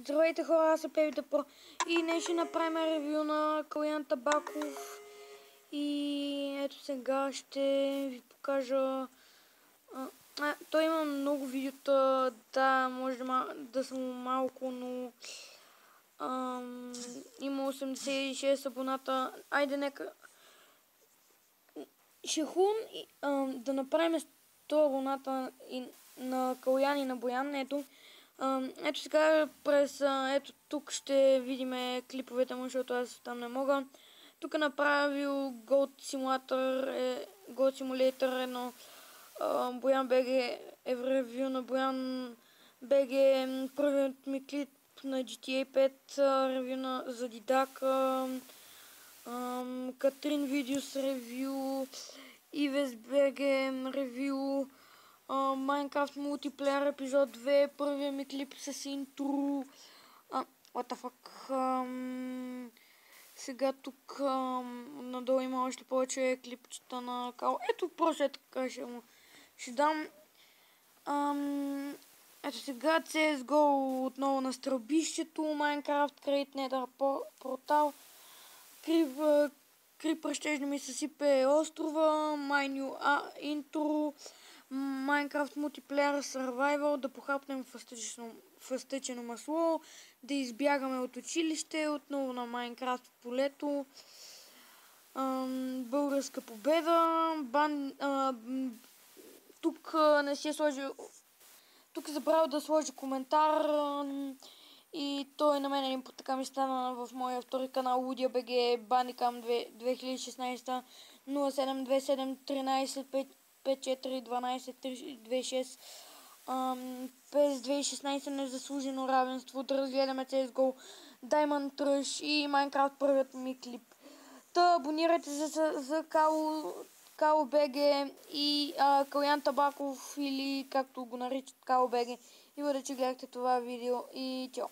Здравейте хора, аз съм Певите Про и днес ще направим ревю на Калян Табаков и ето сега ще ви покажа. Той има много видеота, да, може да съм малко, но има 86 абоната. Айде нека ще хубаво да направим 100 абоната на Калян и на Боян. Ето сега ето тук ще видим клиповете му, защото аз там не мога. Тук е направил Goat Simulator 1. Боян БГ е в ревю на Боян БГ. Първият ми клип на GTA 5 ревю за Дидак. Катрин Видеос ревю. Ивес БГ ревю. Minecraft мултиплеер епизод 2, първият ми клип с интро. What the fuck. Сега тук надолу има още повече клипчета на Као. Ето просто е така ще дам. Ето сега CSGO отново на стрелбището, Minecraft Create Nether портал, Крипър щеше да ми съсипе острова, Майню интро, Minecraft Multiplayer Survival, да похапнем фъстъчено масло, да избягаме от училище, отново на Minecraft в полето, българска победа, тук не си е сложил, тук е забравил да сложи коментар и той на мен един път така ми стана в моя втори канал LudiaBG, Bandicam 2016 0727 13 54 12 26 през 2016 незаслужено равенство, да разгледаме CSGO, Diamond Rush и Minecraft първият ми клип. Та абонирайте за Као БГ и Калян Табаков или както го наричат Као БГ. И бъде, че гледахте това видео и чао!